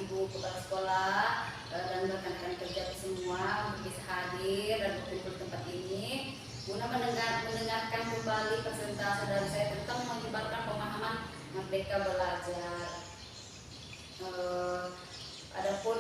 ibu kepala sekolah dan rekan-rekan kerja semua untuk bisa hadir dan berkumpul tempat ini guna mendengarkan kembali presentasi dari saya tentang menyebarkan pemahaman Merdeka Belajar. Adapun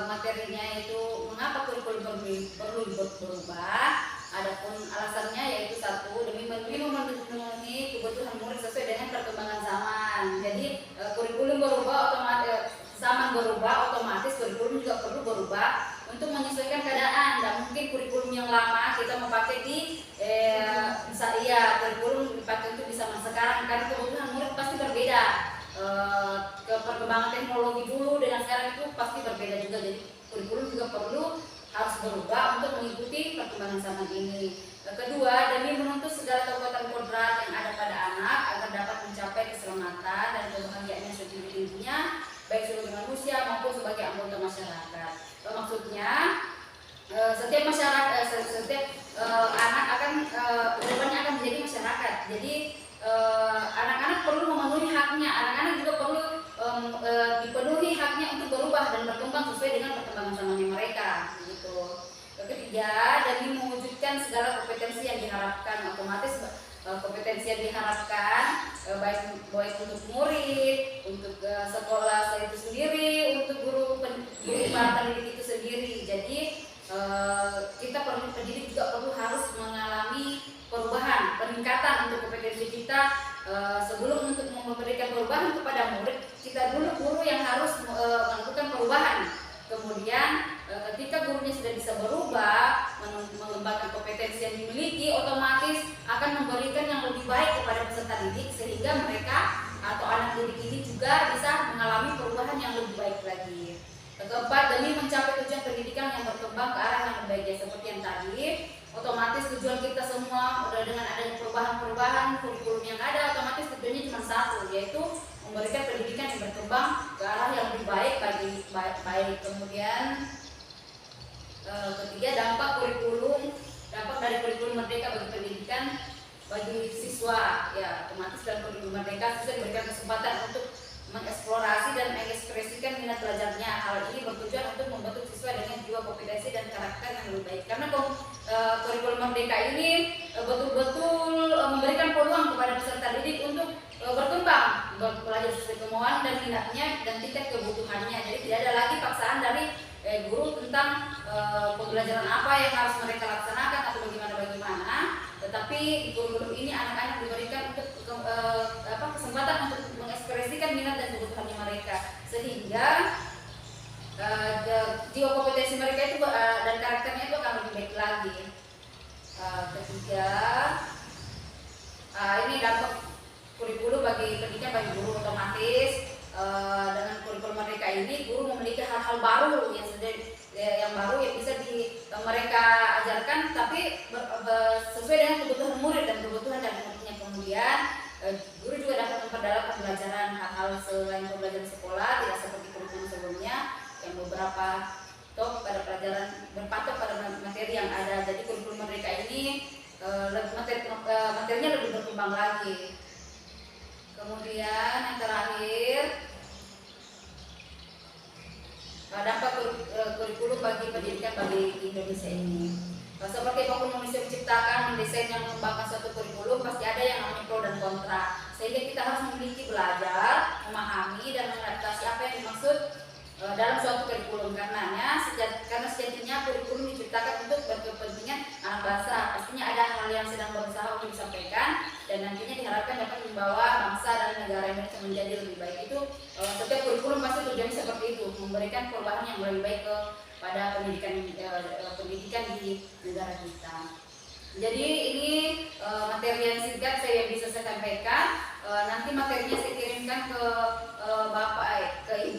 materinya itu mengapa kurikulum perlu berubah. Adapun alasannya yaitu satu, demi memenuhi kebutuhan murid sesuai dengan perkembangan zaman. Jadi kurikulum berubah otomatis, zaman berubah otomatis kurikulum juga perlu berubah untuk menyesuaikan keadaan. Dan mungkin kurikulum yang lama kita memakai di kurikulum dipakai untuk di zaman sekarang karena kebutuhan murid pasti berbeda. Ke perkembangan teknologi dulu dengan sekarang itu pasti berbeda juga. Jadi kurikulum juga perlu harus berubah untuk mengikuti perkembangan zaman ini. Kedua, demi menuntut segala kekuatan kodrat yang ada pada anak agar dapat mencapai keselamatan dan kebahagiaan yang setinggi-tingginya baik sebagai manusia maupun sebagai anggota masyarakat. Maksudnya setiap masyarakat, setiap anak akan kedepannya akan menjadi masyarakat. Jadi anak-anak perlu memenuhi haknya, anak-anak juga perlu dipenuhi haknya untuk berubah dan berkembang sesuai dengan perkembangan zamannya mereka. Gitu. Ketiga, demi mewujudkan segala kompetensi yang diharapkan, otomatis kompetensi yang diharapkan baik untuk murid, untuk sekolah itu sendiri, untuk guru para pendidik itu sendiri. Jadi kita pendidik juga perlu harus mengalami perubahan, peningkatan untuk kompetensi kita. Sebelum untuk memberikan perubahan kepada murid, kita dulu guru yang harus melakukan perubahan. Kemudian ketika gurunya sudah bisa berubah, mengembangkan kompetensi yang dimiliki, otomatis akan memberikan yang lebih baik kepada peserta didik sehingga mereka atau anak didik ini juga bisa mengalami perubahan yang lebih baik lagi. Keempat, demi mencapai tujuan pendidikan yang berkembang ke arah yang lebih baik seperti yang tadi, otomatis tujuan kita semua dengan adanya perubahan kurikulum yang ada, otomatis tujuannya cuma satu, yaitu memberikan pendidikan yang berkembang ke arah yang lebih baik baik. Kemudian ketiga, dampak dari kurikulum Merdeka bagi pendidikan bagi siswa. Ya, otomatis dalam kurikulum Merdeka siswa diberikan kesempatan untuk mengeksplorasi dan mengekspresikan minat belajarnya. Hal ini bertujuan untuk membentuk siswa dengan jiwa kompetensi dan karakter yang lebih baik. Karena kurikulum Merdeka ini betul-betul memberikan peluang kepada peserta didik untuk berkembang, belajar sesuai kemauan dan minatnya dan tingkat kebutuhannya. Jadi tidak ada lagi paksaan dari guru tentang pembelajaran apa yang harus mereka laksanakan atau bagaimana. Tetapi di kurikulum ini anak-anak diberikan untuk kesempatan untuk mengekspresikan minat dan kebutuhannya mereka, sehingga jiwa kompetensi mereka itu dan karakternya itu akan lebih baik lagi. Ketiga, ini dampak kurikulum bagi pendidikan bagi guru. Otomatis dengan kurikulum Merdeka ini guru memiliki hal-hal baru yang baru yang bisa mereka ajarkan, tapi sesuai dengan kebutuhan murid dan kebutuhan dan muridnya. Kemudian guru juga dapat memperdalam pembelajaran hal-hal selain pembelajaran sekolah, tidak seperti kurikulum sebelumnya yang beberapa pada pelajaran berpatok pada materi yang ada. Jadi kurikulum Merdeka ini materinya lebih berkembang lagi. Kemudian yang terakhir, dampak kurikulum bagi pendidikan bagi Indonesia ini. Seperti apapun manusia menciptakan, mendesain, yang mengembangkan suatu kurikulum, pasti ada yang namanya pro dan kontra. Sehingga kita harus memiliki belajar, memahami dan mengadaptasi apa yang dimaksud dalam suatu kurikulum. Karena sejatinya kurikulum diciptakan untuk berkepentingan anak bangsa. Pastinya ada hal yang sedang berusaha untuk disampaikan dan nantinya diharapkan dapat membawa bangsa dan negara Indonesia menjadi lebih baik. Itu setiap kurikulum pasti tujuannya seperti itu, memberikan perubahan yang lebih baik kepada pendidikan di negara kita. Jadi ini materi yang singkat saya bisa sampaikan. Nanti materinya saya kirimkan ke Bapak, ke Ibu